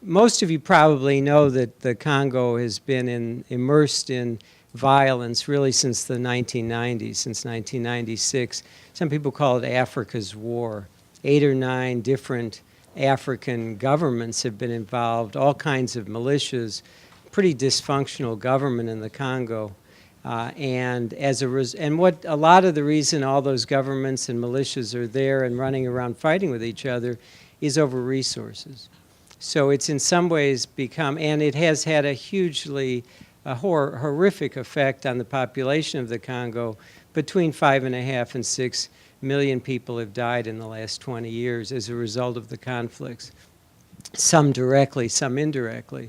Most of you probably know that the Congo has been immersed in violence really since the 1990s, since 1996. Some people call it Africa's War. 8 or 9 different African governments have been involved, all kinds of militias, pretty dysfunctional government in the Congo. What a lot of the reason all those governments and militias are there and running around fighting with each other is over resources. So it's in some ways become, and it has had a hugely horrific effect on the population of the Congo. Between 5.5 and 6 million people have died in the last 20 years as a result of the conflicts, some directly, some indirectly.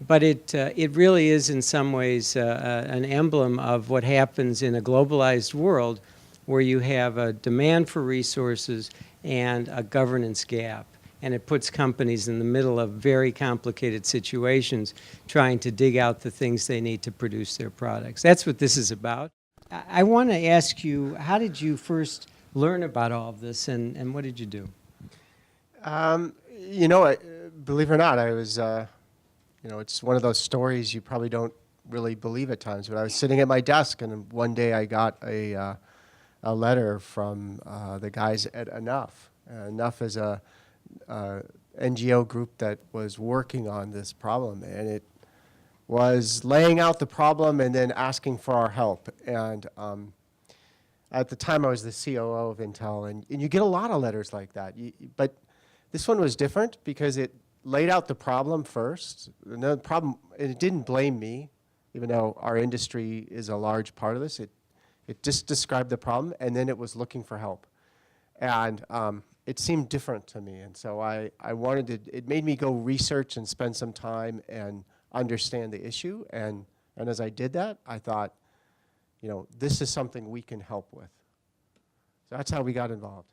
But it really is in some ways an emblem of what happens in a globalized world where you have a demand for resources and a governance gap. And it puts companies in the middle of very complicated situations trying to dig out the things they need to produce their products. That's what this is about. I want to ask you, how did you first learn about all of this, and what did you do? Believe it or not, I was, it's one of those stories you probably don't really believe at times, but I was sitting at my desk, and one day I got a letter from the guys at Enough. Enough is a NGO group that was working on this problem, and it was laying out the problem and then asking for our help. And at the time I was the COO of Intel, and you get a lot of letters like that. But this one was different because it laid out the problem first. And it didn't blame me, even though our industry is a large part of this. It just described the problem, and then it was looking for help. And it seemed different to me, and so I wanted to, it made me go research and spend some time and understand the issue, and as I did that, I thought, this is something we can help with. So that's how we got involved.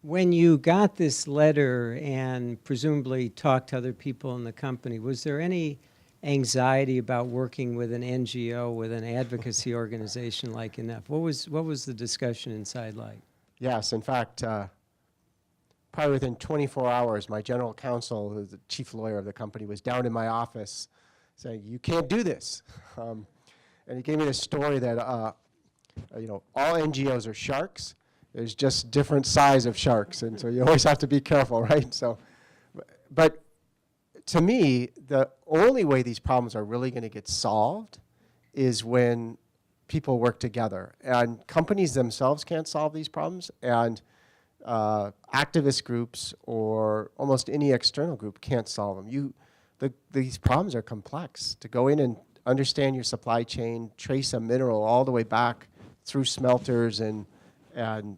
When you got this letter and presumably talked to other people in the company, was there any anxiety about working with an NGO, with an advocacy organization like Enough? What was the discussion inside like? Yes, in fact, probably within 24 hours, my general counsel, who's the chief lawyer of the company, was down in my office saying, "You can't do this." And he gave me this story that, all NGOs are sharks. There's just different size of sharks, and so you always have to be careful, right? So, but to me, the only way these problems are really going to get solved is when people work together. And companies themselves can't solve these problems, and activist groups or almost any external group can't solve them. These problems are complex. To go in and understand your supply chain, trace a mineral all the way back through smelters and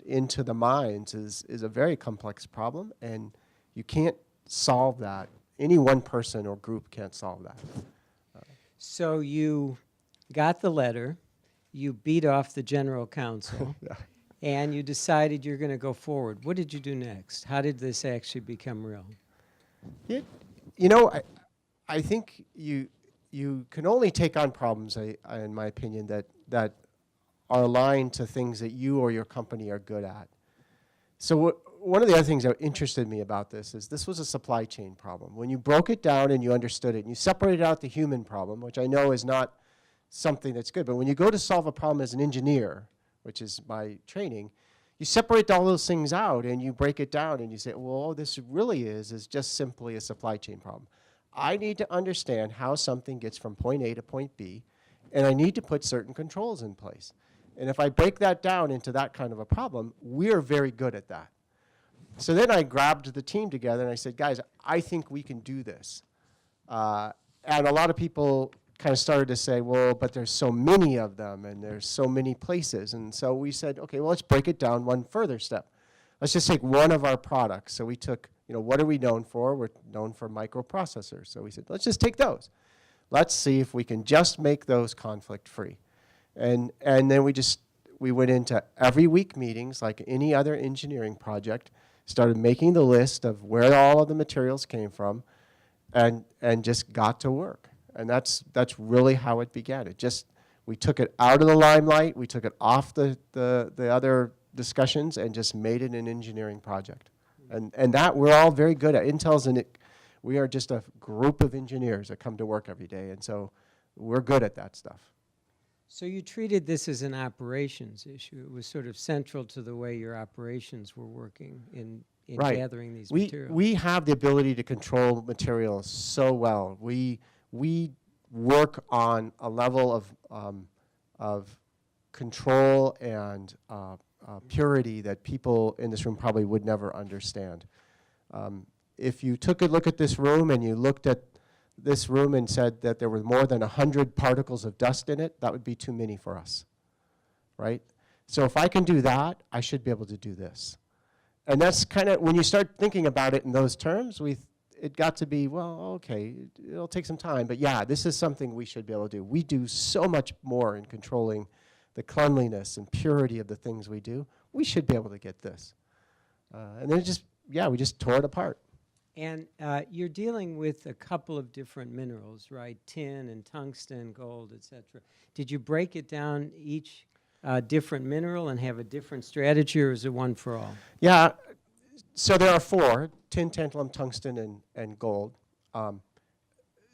into the mines is a very complex problem, and you can't solve that. Any one person or group can't solve that. So you got the letter, you beat off the general counsel, Yeah. and you decided you're going to go forward. What did you do next? How did this actually become real? I think you can only take on problems, in my opinion, that are aligned to things that you or your company are good at. So one of the other things that interested me about this was a supply chain problem. When you broke it down and you understood it, and you separated out the human problem, which I know is not something that's good, but when you go to solve a problem as an engineer, which is my training, you separate all those things out and you break it down and you say, well, all this really is just simply a supply chain problem. I need to understand how something gets from point A to point B, and I need to put certain controls in place. And if I break that down into that kind of a problem, we're very good at that. So then I grabbed the team together and I said, guys, I think we can do this. And a lot of people kind of started to say, well, but there's so many of them and there's so many places. And so we said, okay, well, let's break it down one further step. Let's just take one of our products. So we took, what are we known for? We're known for microprocessors. So we said, let's just take those. Let's see if we can just make those conflict-free. And then we went into every week meetings like any other engineering project, started making the list of where all of the materials came from, and just got to work. And that's really how it began. We took it out of the limelight, we took it off the other discussions and just made it an engineering project. And that we're all very good at. We are just a group of engineers that come to work every day, and so we're good at that stuff. So you treated this as an operations issue. It was sort of central to the way your operations were working in Right. gathering these materials. We have the ability to control materials so well. We work on a level of control and purity that people in this room probably would never understand. If you took a look at this room and you looked at this room and said that there were more than 100 particles of dust in it, that would be too many for us, right? So if I can do that, I should be able to do this. And that's kind of, when you start thinking about it in those terms, it got to be, well, okay, it'll take some time, but yeah, this is something we should be able to do. We do so much more in controlling the cleanliness and purity of the things we do. We should be able to get this. And then we just tore it apart. And you're dealing with a couple of different minerals, right? Tin and tungsten, gold, et cetera. Did you break it down each different mineral and have a different strategy, or is it one for all? Yeah, so there are 4, tin, tantalum, tungsten, and gold.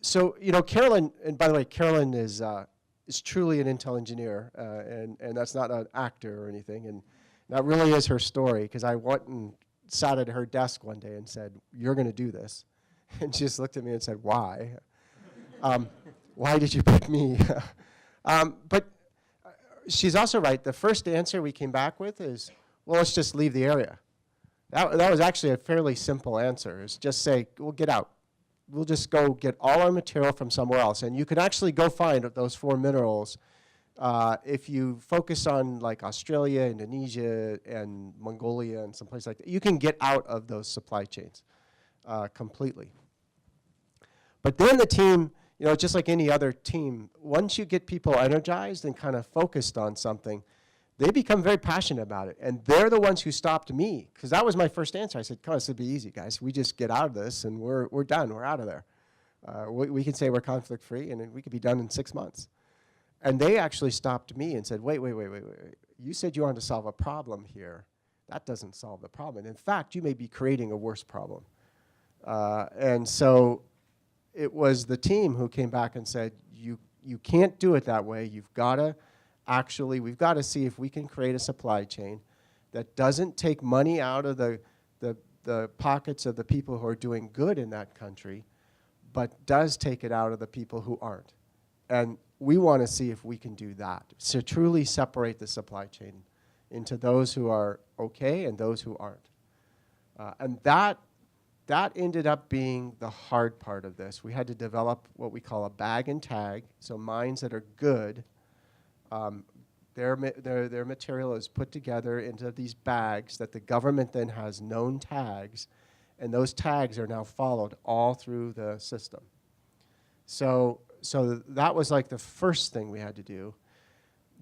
So, you know, Carolyn, and by the way, Carolyn is truly an Intel engineer, and that's not an actor or anything, and that really is her story, because I went and sat at her desk one day and said, "You're going to do this." And she just looked at me and said, "Why? Why did you pick me?" But she's also right. The first answer we came back with is, well, let's just leave the area. That was actually a fairly simple answer, is just say, we'll get out. We'll just go get all our material from somewhere else. And you can actually go find those 4 minerals if you focus on like Australia, Indonesia, and Mongolia, and someplace like that. You can get out of those supply chains completely. But then the team, you know, just like any other team, once you get people energized and kind of focused on something, they become very passionate about it. And they're the ones who stopped me, because that was my first answer. I said, come on, this would be easy, guys. We just get out of this, and we're done. We're out of there. We can say we're conflict-free, and we could be done in 6 months. And they actually stopped me and said, wait. You said you wanted to solve a problem here. That doesn't solve the problem. And in fact, you may be creating a worse problem. And so it was the team who came back and said, you can't do it that way. You've got to we've got to see if we can create a supply chain that doesn't take money out of the pockets of the people who are doing good in that country, but does take it out of the people who aren't. And we want to see if we can do that, to truly separate the supply chain into those who are okay and those who aren't. And that ended up being the hard part of this. We had to develop what we call a bag and tag, so mines that are good, their material is put together into these bags that the government then has known tags, and those tags are now followed all through the system. So that was like the first thing we had to do.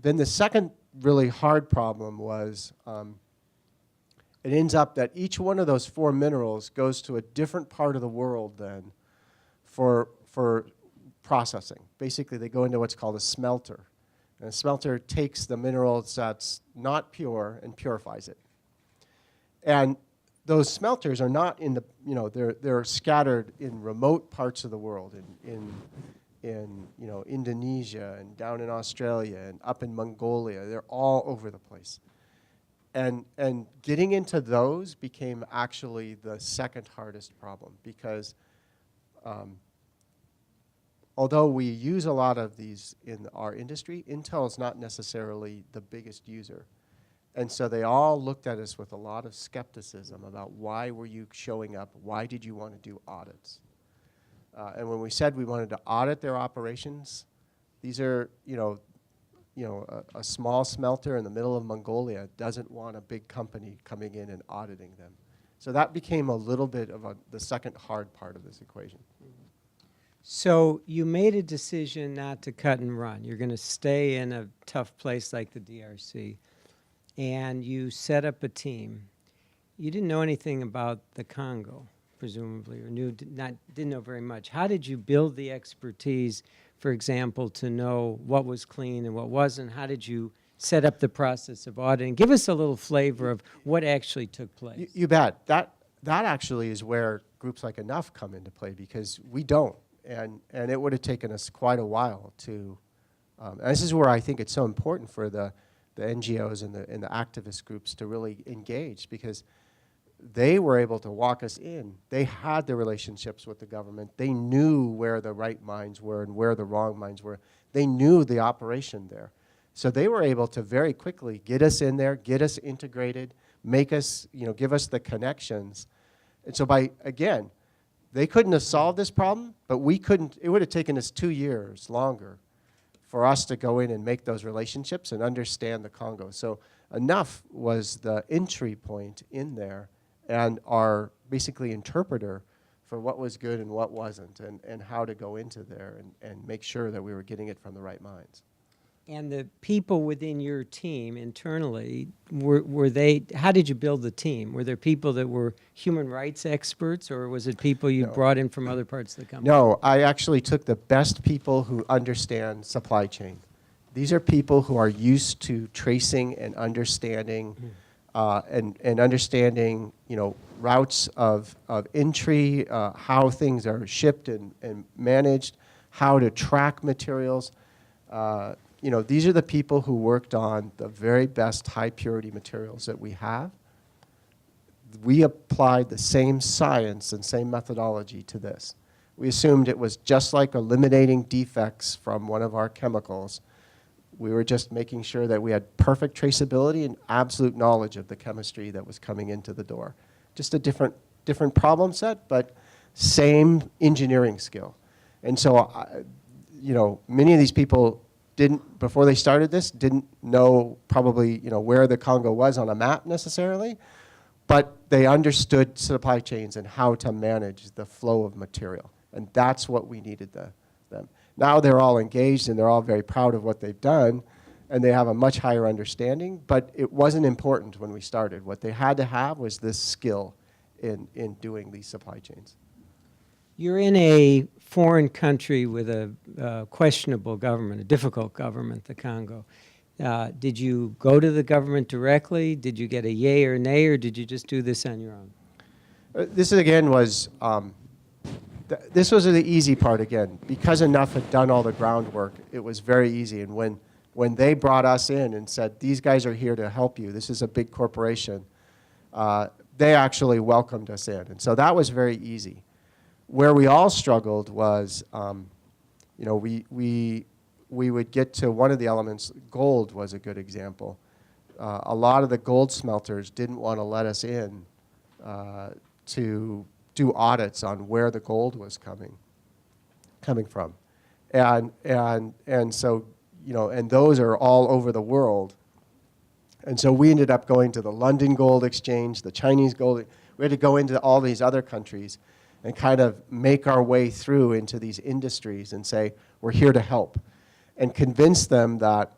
Then the second really hard problem was it ends up that each one of those 4 minerals goes to a different part of the world then for processing. Basically, they go into what's called a smelter. And a smelter takes the minerals that's not pure and purifies it. And those smelters are not in the, you know, they're scattered in remote parts of the world, in you know, Indonesia and down in Australia and up in Mongolia. They're all over the place. And getting into those became actually the second hardest problem, because although we use a lot of these in our industry, Intel is not necessarily the biggest user. And so they all looked at us with a lot of skepticism about, why were you showing up? Why did you want to do audits? And when we said we wanted to audit their operations, these are, a small smelter in the middle of Mongolia doesn't want a big company coming in and auditing them. So that became a little bit of the second hard part of this equation. So you made a decision not to cut and run. You're going to stay in a tough place like the DRC. And you set up a team. You didn't know anything about the Congo, presumably, or didn't know very much. How did you build the expertise, for example, to know what was clean and what wasn't? How did you set up the process of auditing? Give us a little flavor of what actually took place. You bet. That actually is where groups like Enough come into play, because we don't. And it would have taken us quite a while to, and this is where I think it's so important for the NGOs and the activist groups to really engage, because they were able to walk us in. They had the relationships with the government. They knew where the right mines were and where the wrong mines were. They knew the operation there. So they were able to very quickly get us in there, get us integrated, make us, give us the connections. And so again, they couldn't have solved this problem, but we couldn't. It would have taken us 2 years longer for us to go in and make those relationships and understand the Congo. So Enough was the entry point in there, and our basically interpreter for what was good and what wasn't, and how to go into there and make sure that we were getting it from the right mines. And the people within your team internally, were they, how did you build the team? Were there people that were human rights experts, or was it people you brought in from other parts of the company? No, I actually took the best people who understand supply chain. These are people who are used to tracing and understanding, and understanding, routes of entry, how things are shipped and managed, how to track materials. These are the people who worked on the very best high purity materials that we have. We applied the same science and same methodology to this. We assumed it was just like eliminating defects from one of our chemicals. We were just making sure that we had perfect traceability and absolute knowledge of the chemistry that was coming into the door. Just a different problem set, but same engineering skill. And so, many of these people before they started this, didn't know probably, where the Congo was on a map necessarily, but they understood supply chains and how to manage the flow of material. And that's what we needed them. Now they're all engaged and they're all very proud of what they've done, and they have a much higher understanding, but it wasn't important when we started. What they had to have was this skill in doing these supply chains. You're in a foreign country with a questionable government, a difficult government, the Congo. Did you go to the government directly? Did you get a yay or nay, or did you just do this on your own? This again was, this was the easy part again. Because Enough had done all the groundwork, it was very easy. And when they brought us in and said, these guys are here to help you, this is a big corporation, they actually welcomed us in. And so that was very easy. Where we all struggled was, we would get to one of the elements. Gold was a good example. A lot of the gold smelters didn't want to let us in to do audits on where the gold was coming from, and so and those are all over the world. And so we ended up going to the London Gold Exchange, the Chinese Gold. We had to go into all these other countries and kind of make our way through into these industries and say, we're here to help, and convince them that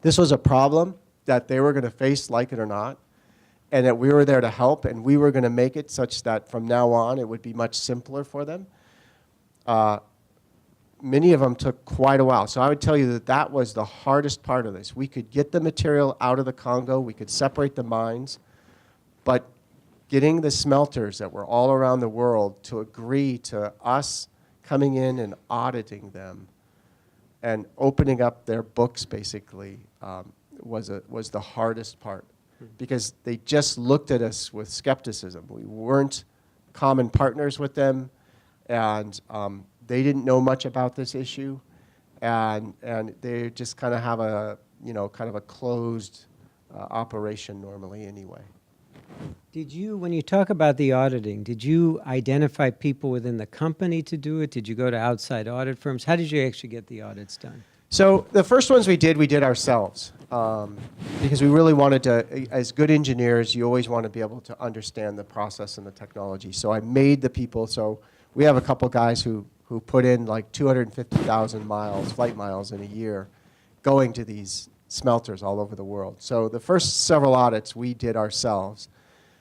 this was a problem that they were going to face, like it or not, and that we were there to help, and we were going to make it such that from now on it would be much simpler for them. Many of them took quite a while. So I would tell you that that was the hardest part of this. We could get the material out of the Congo, we could separate the mines, but getting the smelters that were all around the world to agree to us coming in and auditing them and opening up their books basically was the hardest part, because they just looked at us with skepticism. We weren't common partners with them, and they didn't know much about this issue, and they just kind of have a kind of a closed operation normally anyway. Did you, when you talk about the auditing, did you identify people within the company to do it? Did you go to outside audit firms? How did you actually get the audits done? So the first ones we did ourselves, because we really wanted to, as good engineers, you always want to be able to understand the process and the technology. So I made the people, so we have a couple guys who put in like 250,000 flight miles in a year, going to these smelters all over the world. So the first several audits we did ourselves.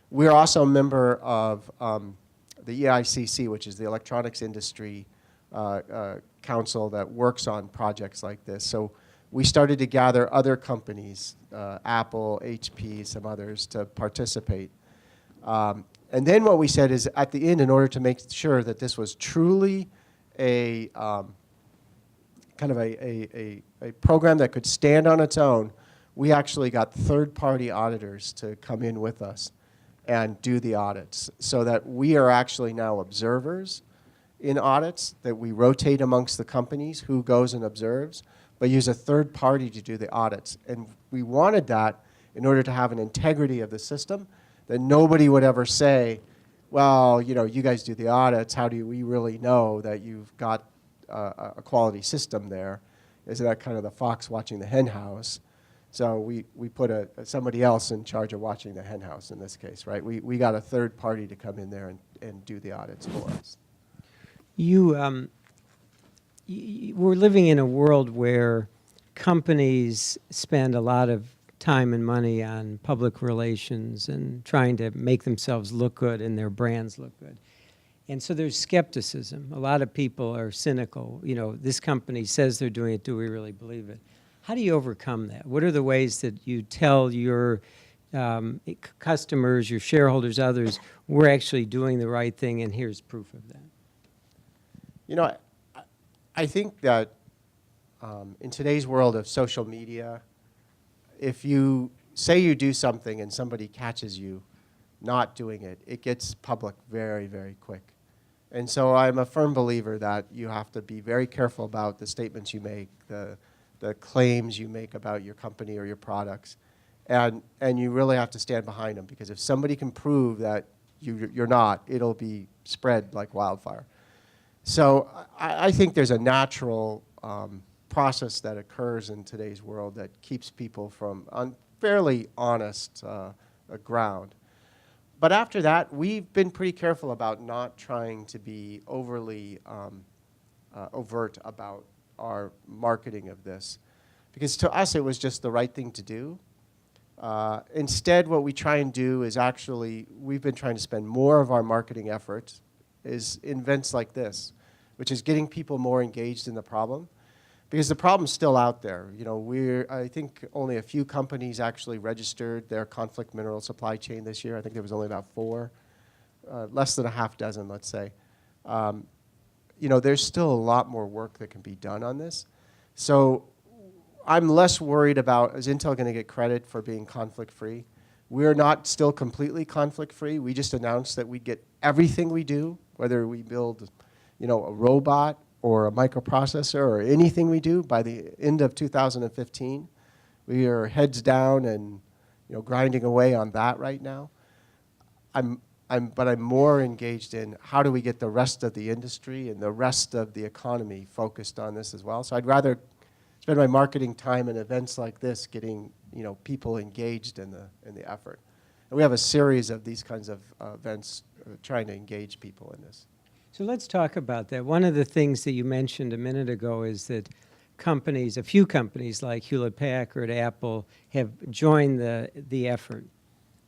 We're also a member of the EICC, which is the Electronics Industry Council that works on projects like this. So we started to gather other companies, Apple, HP, some others, to participate. And then what we said is at the end, in order to make sure that this was truly a kind of a program that could stand on its own, we actually got third-party auditors to come in with us and do the audits, so that we are actually now observers in audits, that we rotate amongst the companies who goes and observes, but use a third party to do the audits. And we wanted that in order to have an integrity of the system, that nobody would ever say, well, you know, you guys do the audits, how do we really know that you've got a quality system there? Isn't that kind of the fox watching the hen house? So we put somebody else in charge of watching the hen house in this case, right? We got a third party to come in there and do the audits for us. We're living in a world where companies spend a lot of time and money on public relations and trying to make themselves look good and their brands look good. And so there's skepticism. A lot of people are cynical. You know, this company says they're doing it. Do we really believe it? How do you overcome that? What are the ways that you tell your customers, your shareholders, others, we're actually doing the right thing and here's proof of that? You know, I think that in today's world of social media, if you say you do something and somebody catches you not doing it, it gets public very, very quick. And so I'm a firm believer that you have to be very careful about the statements you make, the claims you make about your company or your products, and you really have to stand behind them, because if somebody can prove that you're not, it'll be spread like wildfire. So I think there's a natural process that occurs in today's world that keeps people from on fairly honest ground. But after that, we've been pretty careful about not trying to be overly overt about our marketing of this, because to us it was just the right thing to do. Instead, what we try and do is actually, we've been trying to spend more of our marketing efforts is in events like this, which is getting people more engaged in the problem, because the problem's still out there. You know, I think only a few companies actually registered their conflict mineral supply chain this year. I think there was only about 4, less than a half dozen, let's say. You know, there's still a lot more work that can be done on this. So I'm less worried about, is Intel going to get credit for being conflict-free? We're not still completely conflict-free. We just announced that we get everything we do, whether we build, you know, a robot or a microprocessor or anything we do, by the end of 2015. We are heads down and, you know, grinding away on that right now. But I'm more engaged in how do we get the rest of the industry and the rest of the economy focused on this as well. So I'd rather spend my marketing time in events like this getting, you know, people engaged in the effort. And we have a series of these kinds of events trying to engage people in this. So let's talk about that. One of the things that you mentioned a minute ago is that companies, a few companies like Hewlett-Packard, Apple, have joined the effort.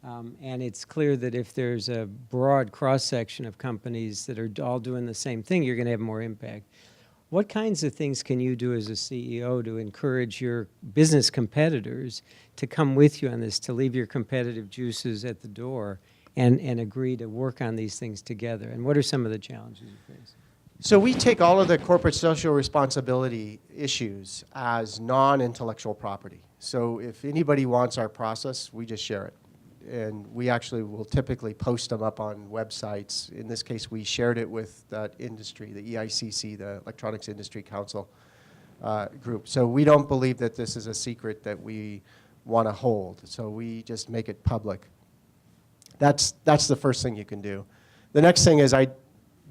And it's clear that if there's a broad cross-section of companies that are all doing the same thing, you're going to have more impact. What kinds of things can you do as a CEO to encourage your business competitors to come with you on this, to leave your competitive juices at the door and agree to work on these things together? And what are some of the challenges you face? So we take all of the corporate social responsibility issues as non-intellectual property. So if anybody wants our process, we just share it. And we actually will typically post them up on websites. In this case, we shared it with that industry, the EICC, the Electronics Industry Council group. So we don't believe that this is a secret that we want to hold. So we just make it public. That's the first thing you can do. The next thing is I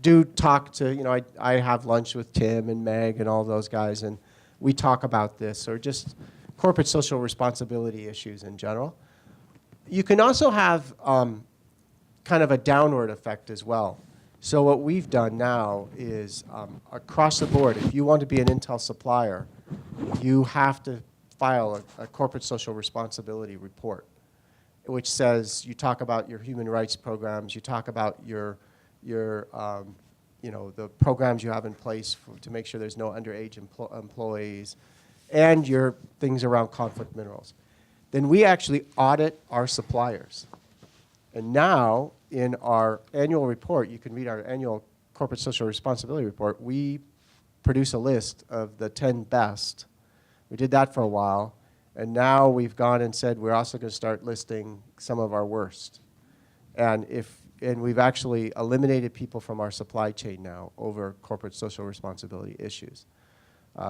do talk to, you know, I have lunch with Tim and Meg and all those guys, and we talk about this, or just corporate social responsibility issues in general. You can also have kind of a downward effect as well. So what we've done now is across the board, if you want to be an Intel supplier, you have to file a corporate social responsibility report, which says you talk about your human rights programs, you talk about your you know, the programs you have in place to make sure there's no underage employees, and your things around conflict minerals. Then we actually audit our suppliers. And now, in our annual report, you can read our annual corporate social responsibility report, we produce a list of the 10 best. We did that for a while, and now we've gone and said we're also going to start listing some of our worst. And we've actually eliminated people from our supply chain now over corporate social responsibility issues,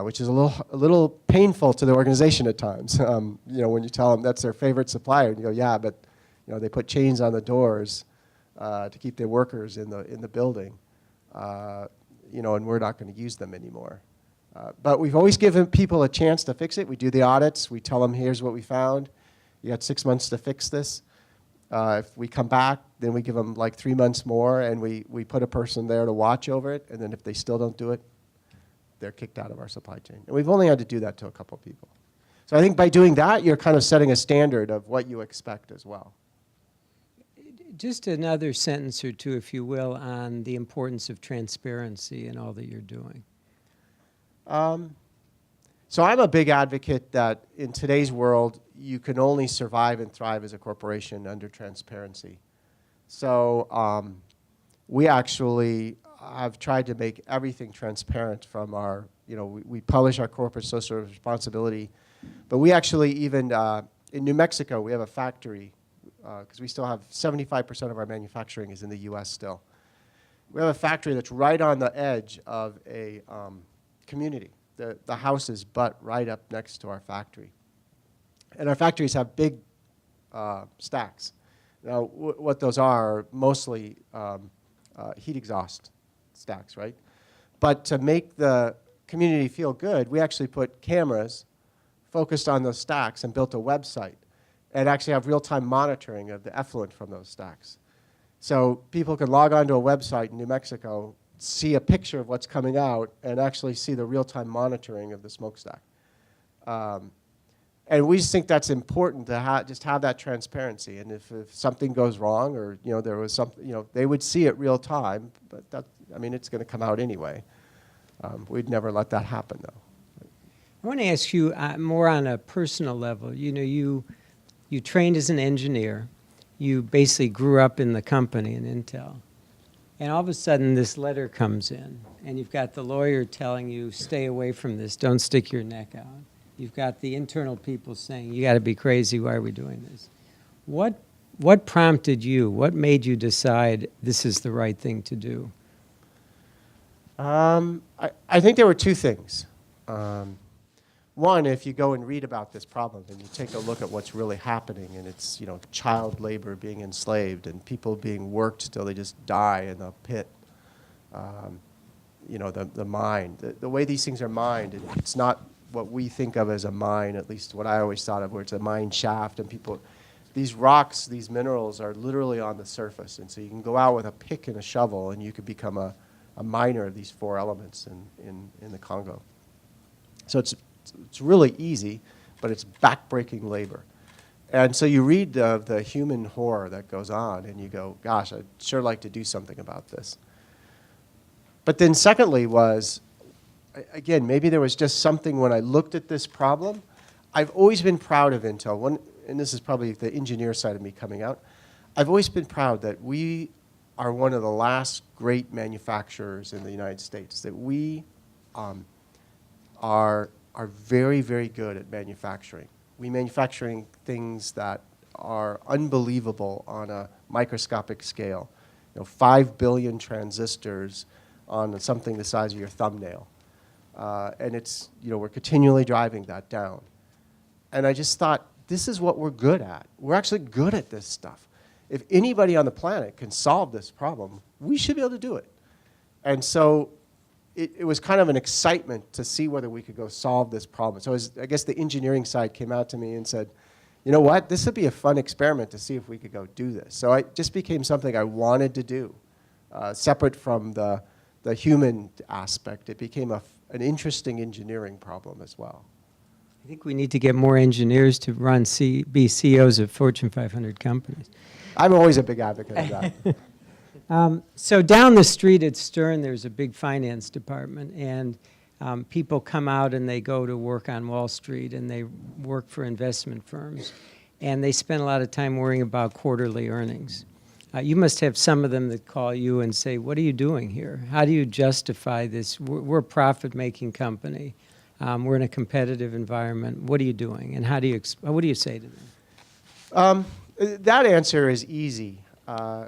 which is a little painful to the organization at times. You know, when you tell them that's their favorite supplier, and you go, yeah, but you know, they put chains on the doors to keep their workers in the building, you know, and we're not going to use them anymore. But we've always given people a chance to fix it. We do the audits. We tell them, here's what we found. You got 6 months to fix this. If we come back, then we give them like 3 months more, and we put a person there to watch over it. And then if they still don't do it, they're kicked out of our supply chain. And we've only had to do that to a couple people. So I think by doing that, you're kind of setting a standard of what you expect as well. Just another sentence or two, if you will, on the importance of transparency in all that you're doing. So I'm a big advocate that in today's world, you can only survive and thrive as a corporation under transparency. So we actually have tried to make everything transparent from our, you know, we publish our corporate social responsibility, but we actually even, in New Mexico, we have a factory, because we still have 75% of our manufacturing is in the US still. We have a factory that's right on the edge of a community. The houses butt right up next to our factory. And our factories have big stacks. Now, what those are mostly heat exhaust stacks, right? But to make the community feel good, we actually put cameras focused on those stacks and built a website and actually have real-time monitoring of the effluent from those stacks. So people can log onto a website in New Mexico, see a picture of what's coming out, and actually see the real-time monitoring of the smokestack. And we just think that's important to just have that transparency. And if something goes wrong, or you know there was something, you know, they would see it real time. But that, I mean, it's going to come out anyway. We'd never let that happen, though. I want to ask you more on a personal level. You know, you trained as an engineer. You basically grew up in the company in Intel. And all of a sudden, this letter comes in, and you've got the lawyer telling you, stay away from this, don't stick your neck out. You've got the internal people saying, you got to be crazy, why are we doing this? What prompted you? What made you decide this is the right thing to do? I think there were two things. One, if you go and read about this problem and you take a look at what's really happening, and it's, you know, child labor being enslaved and people being worked till they just die in the pit, you know, the mine, the way these things are mined, it's not what we think of as a mine, at least what I always thought of, where it's a mine shaft and people, these rocks, these minerals are literally on the surface. And so you can go out with a pick and a shovel and you could become a miner of these four elements in the Congo. So it's really easy, but it's backbreaking labor. And so you read the human horror that goes on, and you go, gosh, I'd sure like to do something about this. But then secondly was, again, maybe there was just something when I looked at this problem. I've always been proud of Intel, and this is probably the engineer side of me coming out. I've always been proud that we are one of the last great manufacturers in the United States, that we are very, very good at manufacturing. We manufacturing things that are unbelievable on a microscopic scale. You know, 5 billion transistors on something the size of your thumbnail. And it's, you know, we're continually driving that down. And I just thought, this is what we're good at. We're actually good at this stuff. If anybody on the planet can solve this problem, we should be able to do it. And so it was kind of an excitement to see whether we could go solve this problem. So I guess the engineering side came out to me and said, you know what, this would be a fun experiment to see if we could go do this. So it just became something I wanted to do, separate from the human aspect. It became an interesting engineering problem as well. I think we need to get more engineers to be CEOs of Fortune 500 companies. I'm always a big advocate of that. So down the street at Stern, there's a big finance department, and people come out and they go to work on Wall Street, and they work for investment firms, and they spend a lot of time worrying about quarterly earnings. You must have some of them that call you and say, what are you doing here? How do you justify this? We're a profit-making company. We're in a competitive environment. What are you doing? And what do you say to them? That answer is easy.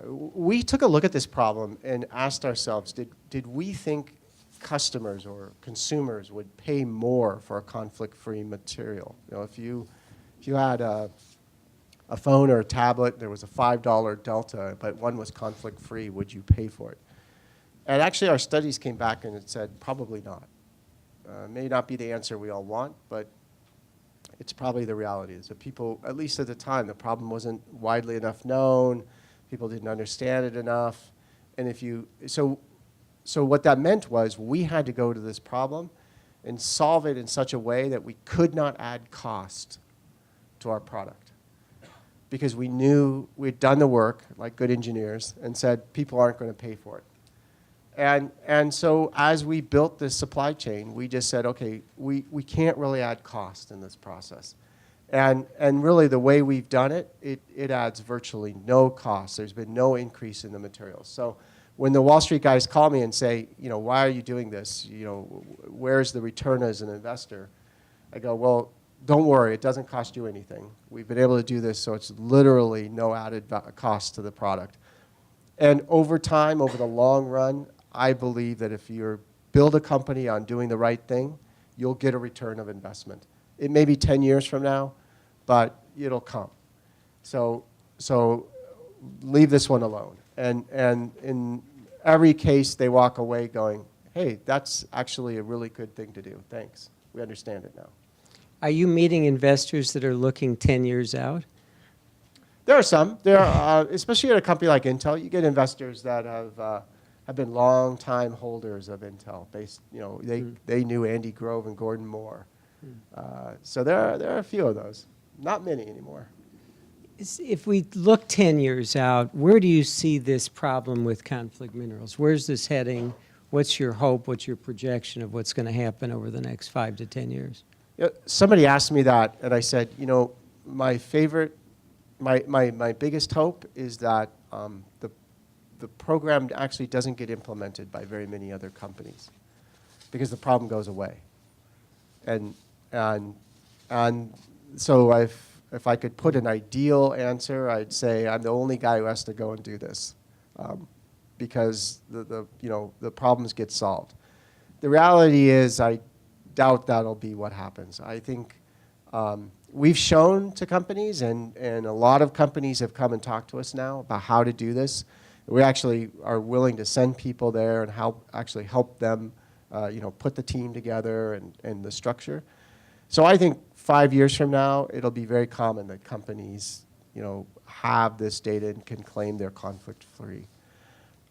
We took a look at this problem and asked ourselves, did we think customers or consumers would pay more for a conflict-free material? You know, if you had a phone or a tablet, there was a $5 delta, but one was conflict-free, would you pay for it? And actually our studies came back and it said probably not. May not be the answer we all want, but it's probably the reality. So people, at least at the time, the problem wasn't widely enough known, people didn't understand it enough, and so what that meant was we had to go to this problem and solve it in such a way that we could not add cost to our product. Because we knew we'd done the work, like good engineers, and said people aren't going to pay for it. And so as we built this supply chain, we just said, okay, we can't really add cost in this process. And really the way we've done it, it adds virtually no cost. There's been no increase in the materials. So when the Wall Street guys call me and say, you know, why are you doing this? You know, where's the return as an investor? I go, well, don't worry, it doesn't cost you anything. We've been able to do this, so it's literally no added cost to the product. And over time, over the long run, I believe that if you build a company on doing the right thing, you'll get a return of investment. It may be 10 years from now, but it'll come. So leave this one alone. And in every case, they walk away going, hey, that's actually a really good thing to do. Thanks. We understand it now. Are you meeting investors that are looking 10 years out? There are some. There are, especially at a company like Intel, you get investors that have been long-time holders of Intel. They knew Andy Grove and Gordon Moore. So there are a few of those. Not many anymore. If we look 10 years out, where do you see this problem with conflict minerals? Where's this heading? What's your hope? What's your projection of what's going to happen over the next 5 to 10 years? Somebody asked me that, and I said, you know, my biggest hope is that the program actually doesn't get implemented by very many other companies, because the problem goes away. And so if I could put an ideal answer, I'd say I'm the only guy who has to go and do this, because the problems get solved. The reality is I doubt that'll be what happens. I think we've shown to companies, and a lot of companies have come and talked to us now about how to do this. We actually are willing to send people there and help them put the team together and the structure. So I think 5 years from now, it'll be very common that companies have this data and can claim they're conflict-free.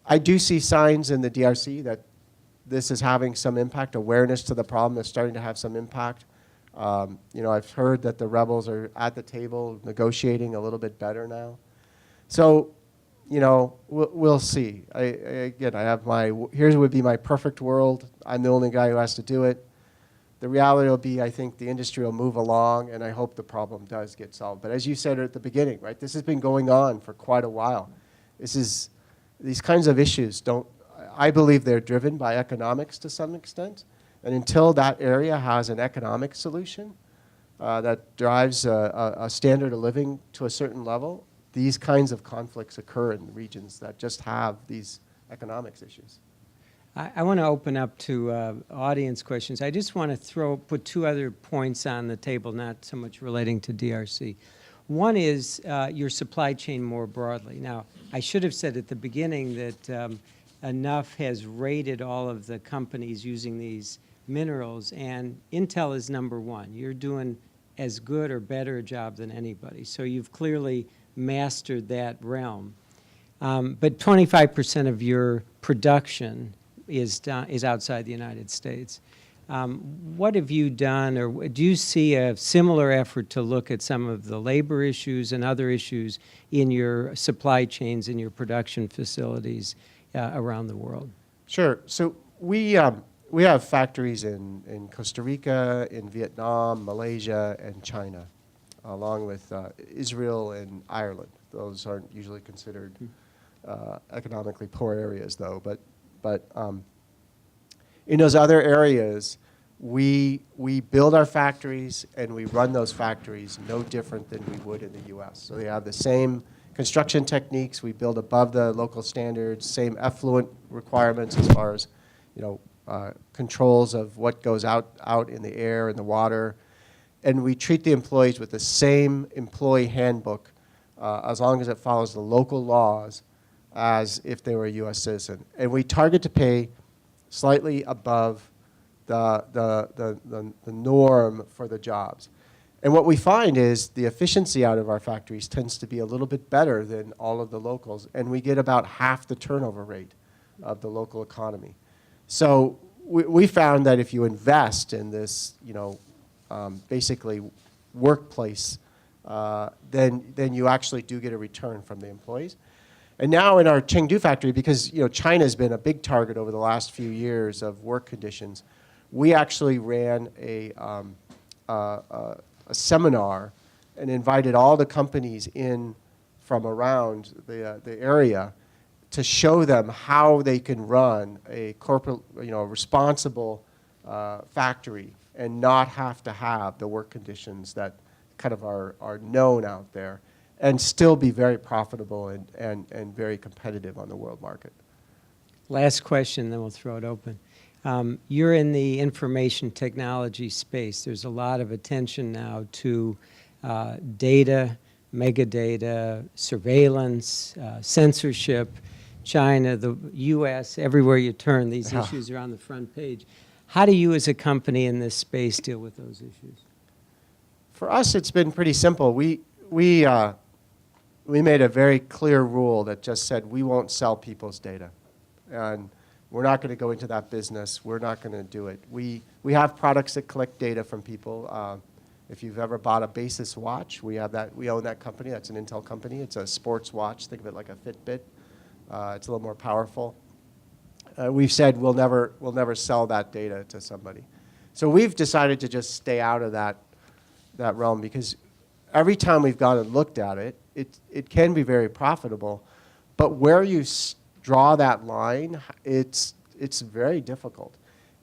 I do see signs in the DRC that this is having some impact. Awareness to the problem is starting to have some impact. I've heard that the rebels are at the table negotiating a little bit better now. So, we'll see. Here would be my perfect world. I'm the only guy who has to do it. The reality will be, I think the industry will move along, and I hope the problem does get solved. But as you said at the beginning, right, this has been going on for quite a while. These kinds of issues I believe they're driven by economics to some extent. And until that area has an economic solution that drives a standard of living to a certain level, these kinds of conflicts occur in regions that just have these economics issues. I want to open up to audience questions. I just want to put 2 other points on the table, not so much relating to DRC. One is your supply chain more broadly. Now, I should have said at the beginning that Enough has rated all of the companies using these minerals, and Intel is #1. You're doing as good or better a job than anybody. So you've clearly mastered that realm. But 25% of your production is outside the United States. What have you done, or do you see a similar effort to look at some of the labor issues and other issues in your supply chains, in your production facilities around the world? Sure. So we have factories in Costa Rica, in Vietnam, Malaysia, and China, along with Israel and Ireland. Those aren't usually considered economically poor areas, though. But in those other areas, we build our factories and we run those factories no different than we would in the U.S. So they have the same construction techniques. We build above the local standards, same effluent requirements as far as, controls of what goes out in the air and the water. And we treat the employees with the same employee handbook as long as it follows the local laws as if they were a U.S. citizen. And we target to pay slightly above the norm for the jobs. And what we find is the efficiency out of our factories tends to be a little bit better than all of the locals, and we get about half the turnover rate of the local economy. So we found that if you invest in this, basically workplace, then you actually do get a return from the employees. And now in our Chengdu factory, because China's been a big target over the last few years of work conditions, we actually ran a seminar and invited all the companies in from around the area to show them how they can run a corporate, responsible factory and not have to have the work conditions that kind of are known out there, and still be very profitable and very competitive on the world market. Last question, then we'll throw it open. You're in the information technology space. There's a lot of attention now to data, megadata, surveillance, censorship, China, the U.S., everywhere you turn, these issues are on the front page. How do you as a company in this space deal with those issues? For us, it's been pretty simple. We made a very clear rule that just said we won't sell people's data. And we're not going to go into that business. We're not going to do it. We have products that collect data from people. If you've ever bought a Basis watch, we have that. We own that company. That's an Intel company. It's a sports watch. Think of it like a Fitbit. It's a little more powerful. We've said we'll never sell that data to somebody. So we've decided to just stay out of that realm, because every time we've gone and looked at it, it can be very profitable, but where you draw that line, it's very difficult.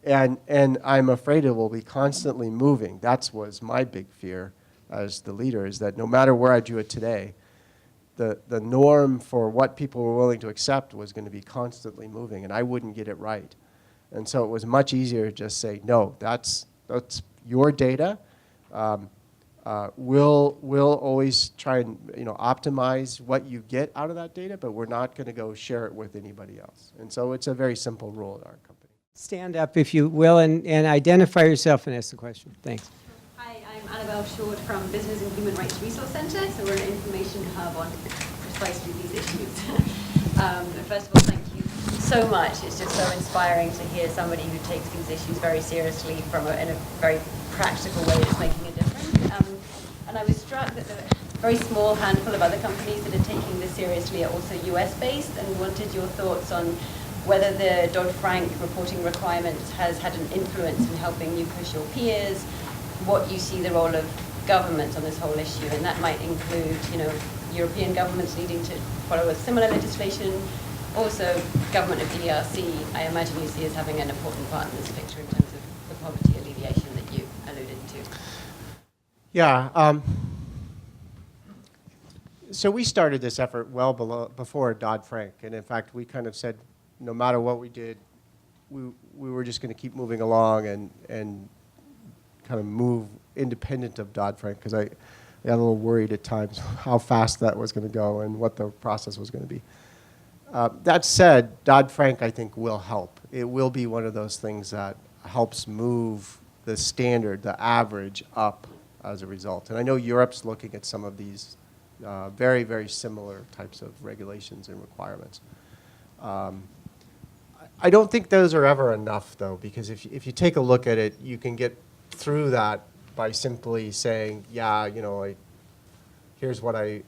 And I'm afraid it will be constantly moving. That was my big fear as the leader, is that no matter where I drew it today, the norm for what people were willing to accept was going to be constantly moving, and I wouldn't get it right. And so it was much easier to just say, no, that's your data. We'll always try and optimize what you get out of that data, but we're not going to go share it with anybody else. And so it's a very simple rule at our company. Stand up, if you will, and identify yourself and ask the question. Thanks. Hi, I'm Annabelle Short from Business and Human Rights Resource Center. So we're an information hub on precisely these issues. First of all, thank you so much. It's just so inspiring to hear somebody who takes these issues very seriously in a very practical way that's making a difference. And I was struck that the very small handful of other companies that are taking this seriously are also US-based, and wanted your thoughts on whether the DoddFrank reporting requirements has had an influence in helping you push your peers, what you see the role of governments on this whole issue, and that might include, European governments needing to follow a similar legislation. Also, government of DRC, I imagine you see as having an important part in this picture in terms of the poverty alleviation that you alluded to. Yeah. So we started this effort well before DoddFrank, and in fact, we kind of said, no matter what we did, we were just going to keep moving along and kind of move independent of DoddFrank, because I got a little worried at times how fast that was going to go and what the process was going to be. That said, DoddFrank, I think, will help. It will be one of those things that helps move the standard, the average, up as a result. And I know Europe's looking at some of these very, very similar types of regulations and requirements. I don't think those are ever enough, though, because if you take a look at it, you can get through that by simply saying, yeah, here's what I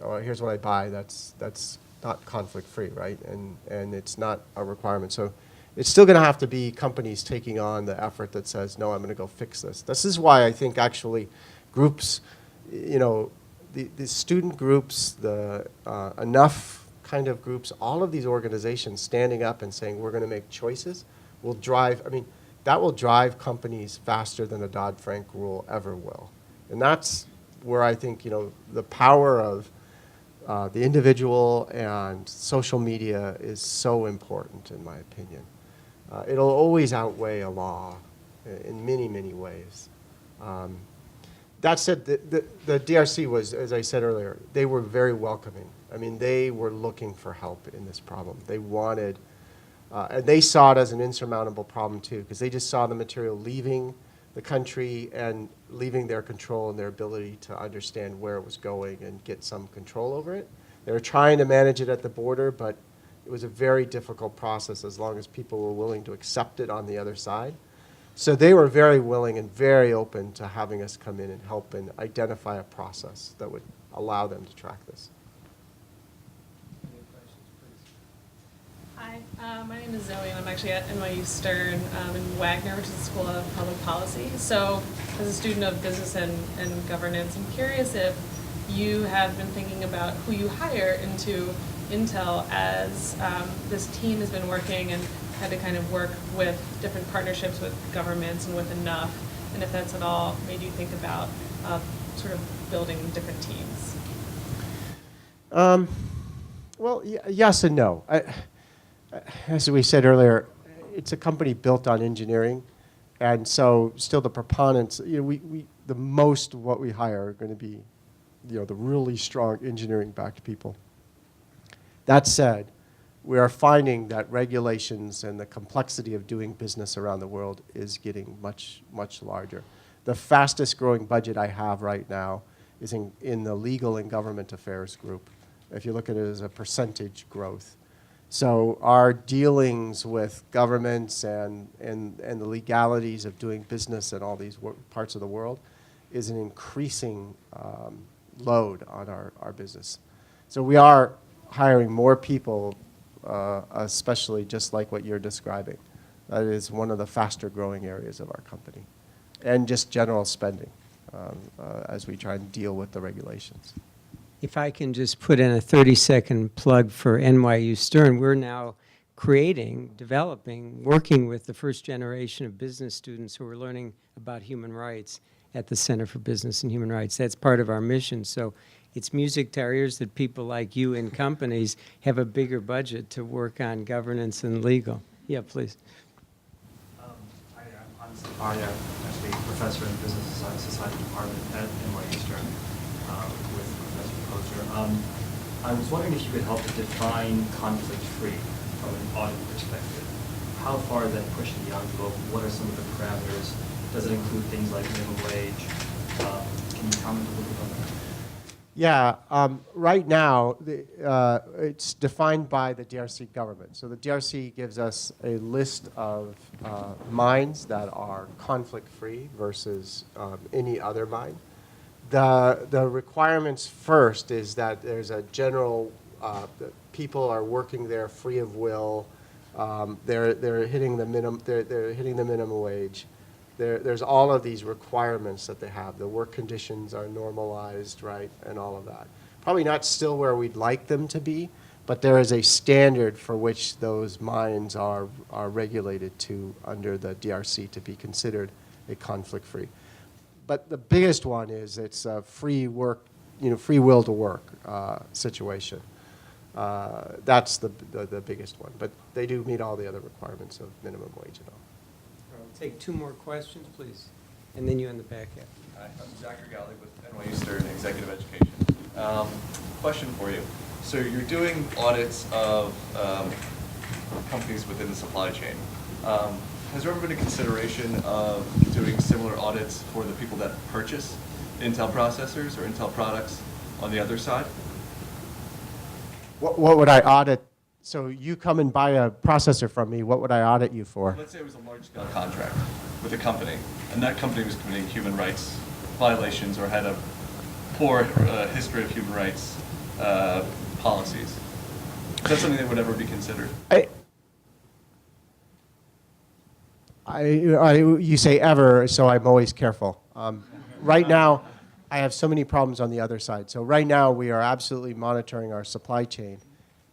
buy. That's not conflict-free, right? And it's not a requirement. So it's still going to have to be companies taking on the effort that says, no, I'm going to go fix this. This is why I think actually groups, the student groups, enough kind of groups, all of these organizations standing up and saying we're going to make choices will drive, I mean, that will drive companies faster than a DoddFrank rule ever will. And that's where I think, the power of the individual and social media is so important, in my opinion. It'll always outweigh a law in many, many ways. That said, the DRC was, as I said earlier, they were very welcoming. I mean, they were looking for help in this problem. They wanted, and they saw it as an insurmountable problem too, because they just saw the material leaving the country and leaving their control and their ability to understand where it was going and get some control over it. They were trying to manage it at the border, but it was a very difficult process as long as people were willing to accept it on the other side. So they were very willing and very open to having us come in and help and identify a process that would allow them to track this. Hi, my name is Zoe, and I'm actually at NYU Stern in Wagner, which is the School of Public Policy. So as a student of business and governance, I'm curious if you have been thinking about who you hire into Intel as this team has been working and had to kind of work with different partnerships with governments and with enough, and if that's at all made you think about sort of building different teams. Well, yes and no. As we said earlier, it's a company built on engineering, and so still the preponderance, the most of what we hire are going to be, the really strong engineering-backed people. That said, we are finding that regulations and the complexity of doing business around the world is getting much, much larger. The fastest growing budget I have right now is in the legal and government affairs group, if you look at it as a percentage growth. So our dealings with governments and the legalities of doing business in all these parts of the world is an increasing load on our business. So we are hiring more people, especially just like what you're describing. That is one of the faster growing areas of our company. And just general spending as we try and deal with the regulations. If I can just put in a 30-second plug for NYU Stern, we're now creating, developing, working with the first generation of business students who are learning about human rights at the Center for Business and Human Rights. That's part of our mission. So it's music to our ears that people like you in companies have a bigger budget to work on governance and legal. Yeah, please. Hi, I'm Safaria, actually Professor in Business Society Department at NYU Stern with Professor Posner. I was wondering if you could help to define conflict-free from an audit perspective. How far is that pushing the envelope? What are some of the parameters? Does it include things like minimum wage? Can you comment a little bit on that? Yeah, right now, it's defined by the DRC government. So the DRC gives us a list of mines that are conflict-free versus any other mine. The requirements first is that there's a general, people are working there free of will. They're hitting the minimum. They're hitting the minimum wage. There's all of these requirements that they have. The work conditions are normalized, right, and all of that. Probably not still where we'd like them to be, but there is a standard for which those mines are regulated to under the DRC to be considered a conflict-free. But the biggest one is it's a free work, free will to work situation. That's the biggest one. But they do meet all the other requirements of minimum wage and all. We'll take 2 more questions, please. And then you in the back half. Hi, I'm Zachary Galley with NYU Stern Executive Education. Question for you. So you're doing audits of companies within the supply chain. Has there ever been a consideration of doing similar audits for the people that purchase Intel processors or Intel products on the other side? What would I audit? So you come and buy a processor from me, what would I audit you for? Let's say it was a large-scale contract with a company, and that company was committing human rights violations or had a poor history of human rights policies. Is that something that would ever be considered? You say ever, so I'm always careful. Right now, I have so many problems on the other side. So right now, we are absolutely monitoring our supply chain.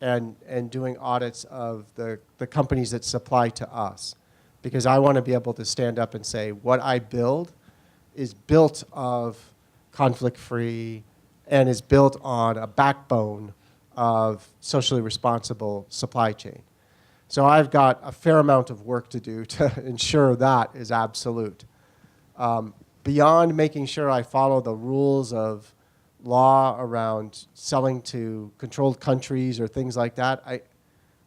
and doing audits of the companies that supply to us. Because I want to be able to stand up and say, what I build is built of conflict-free and is built on a backbone of socially responsible supply chain. So I've got a fair amount of work to do to ensure that is absolute. Beyond making sure I follow the rules of law around selling to controlled countries or things like that, I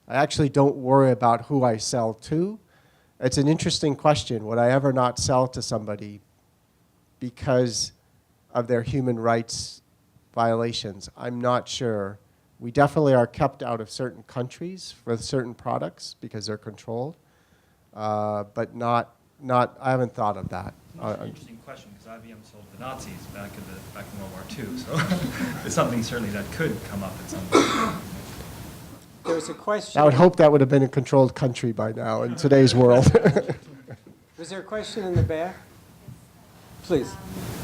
actually don't worry about who I sell to. It's an interesting question. Would I ever not sell to somebody because of their human rights violations? I'm not sure. We definitely are kept out of certain countries for certain products because they're controlled, but not. I haven't thought of that. That's an interesting question, because IBM sold to the Nazis back in World War II, so it's something certainly that could come up at some point. There was a question. I would hope that would have been a controlled country by now in today's world. Was there a question in the back? Please.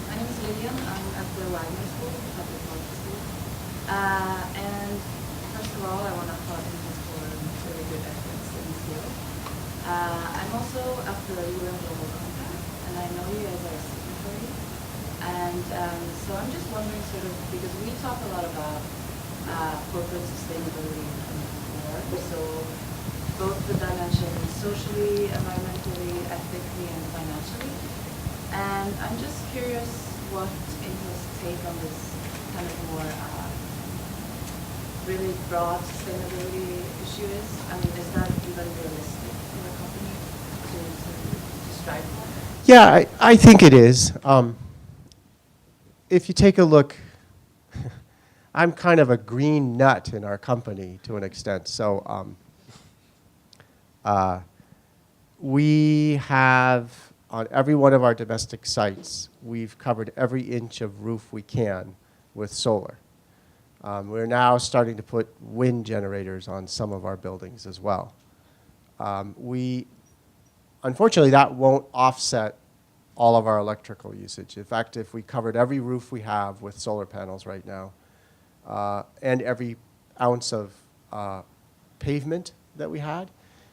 My name is Lillian. I'm at the Wagner School, the public policy school. And first of all, I want to applaud you for really good efforts in this field. I'm also at the UN Global Compact, and I know you guys are a signatory. And so I'm just wondering, sort of, because we talk a lot about corporate sustainability in work, so both the dimensions socially, environmentally, ethically, and financially. And I'm just curious what Intel's take on this kind of more really broad sustainability issue is. I mean, is that even realistic for a company to strive for? Yeah, I think it is. If you take a look, I'm kind of a green nut in our company to an extent. So we have, on every one of our domestic sites, we've covered every inch of roof we can with solar. We're now starting to put wind generators on some of our buildings as well. Unfortunately, that won't offset all of our electrical usage. In fact, if we covered every roof we have with solar panels right now, and every ounce of pavement that we had,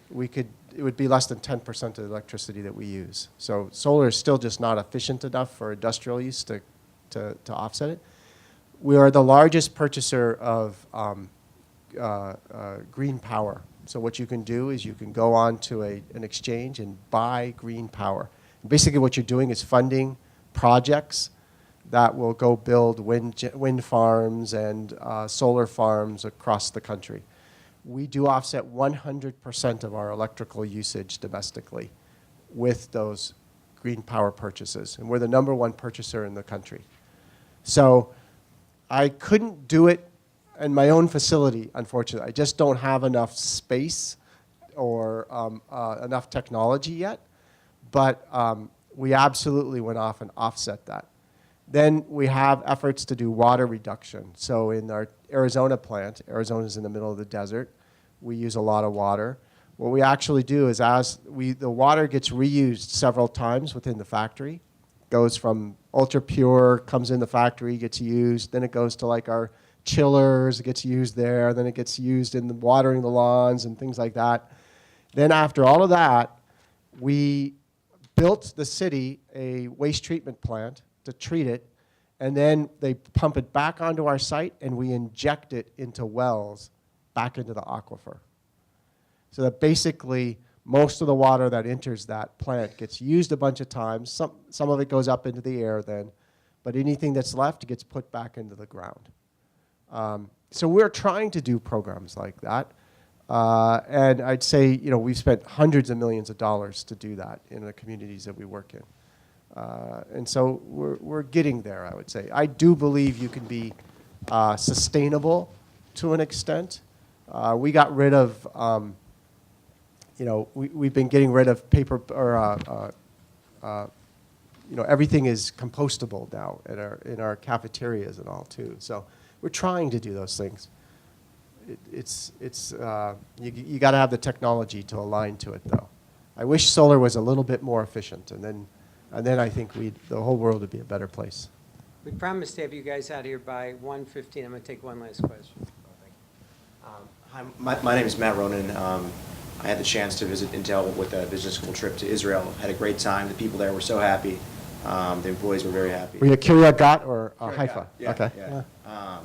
it would be less than 10% of the electricity that we use. So solar is still just not efficient enough for industrial use to offset it. We are the largest purchaser of green power. So what you can do is you can go on to an exchange and buy green power. Basically what you're doing is funding projects that will go build wind farms and solar farms across the country. We do offset 100% of our electrical usage domestically with those green power purchases. And we're the #1 purchaser in the country. So I couldn't do it in my own facility, unfortunately. I just don't have enough space or enough technology yet. But we absolutely went off and offset that. Then we have efforts to do water reduction. So in our Arizona plant, Arizona's in the middle of the desert, we use a lot of water. What we actually do is the water gets reused several times within the factory. Goes from ultra pure, comes in the factory, gets used, then it goes to like our chillers, it gets used there, then it gets used in the watering the lawns and things like that. Then after all of that, we built the city a waste treatment plant to treat it, and then they pump it back onto our site and we inject it into wells back into the aquifer. So that basically most of the water that enters that plant gets used a bunch of times. Some of it goes up into the air then, but anything that's left gets put back into the ground. So we're trying to do programs like that. And I'd say, we've spent hundreds of millions of dollars to do that in the communities that we work in. And so we're getting there, I would say. I do believe you can be sustainable to an extent. We got rid of, we've been getting rid of paper, or everything is compostable now in our cafeterias and all too. So we're trying to do those things. You got to have the technology to align to it, though. I wish solar was a little bit more efficient, and then I think the whole world would be a better place. We promised to have you guys out here by 1:15. I'm going to take one last question. Hi, my name is Matt Ronan. I had the chance to visit Intel with a business school trip to Israel. Had a great time. The people there were so happy. The employees were very happy. Were you at Kiryat Gat or Kiryat Haifa? Gat, yeah, Okay. yeah.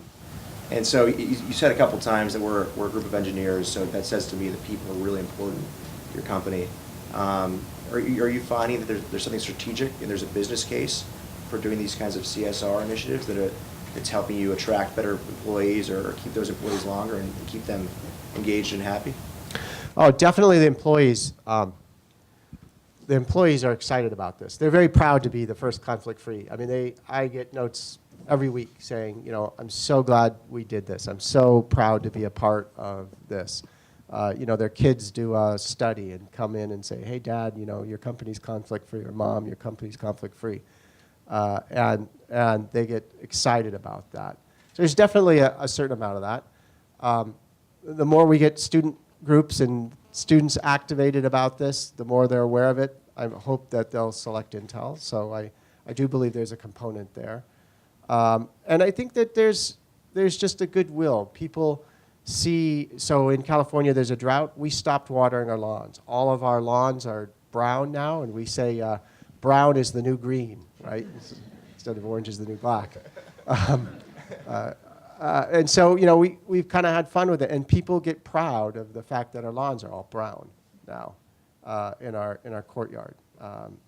And so you said a couple times that we're a group of engineers, so that says to me that people are really important to your company. Are you finding that there's something strategic and there's a business case for doing these kinds of CSR initiatives that's helping you attract better employees or keep those employees longer and keep them engaged and happy? Oh, definitely the employees. The employees are excited about this. They're very proud to be the first conflict-free. I mean, I get notes every week saying, you know, I'm so glad we did this. I'm so proud to be a part of this. You know, their kids do a study and come in and say, hey, Dad, you know, your company's conflict-free, or Mom, your company's conflict-free. And they get excited about that. So there's definitely a certain amount of that. The more we get student groups and students activated about this, the more they're aware of it. I hope that they'll select Intel. So I do believe there's a component there. And I think that there's just a goodwill. People see, so in California there's a drought. We stopped watering our lawns. All of our lawns are brown now, and we say brown is the new green, right? Instead of orange is the new black. And so, you know, we've kind of had fun with it, and people get proud of the fact that our lawns are all brown now in our courtyard.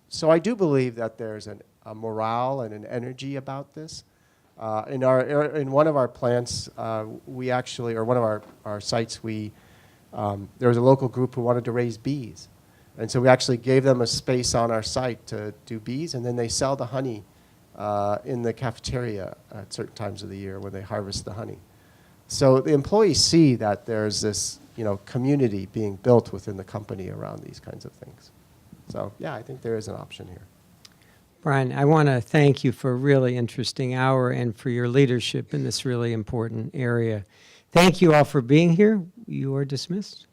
So I do believe that there's a morale and an energy about this. In one of our plants, we actually, or one of our sites, there was a local group who wanted to raise bees. And so we actually gave them a space on our site to do bees, and then they sell the honey in the cafeteria at certain times of the year when they harvest the honey. So the employees see that there's this, you know, community being built within the company around these kinds of things. So yeah, I think there is an option here. Brian, I want to thank you for a really interesting hour and for your leadership in this really important area. Thank you all for being here. You are dismissed.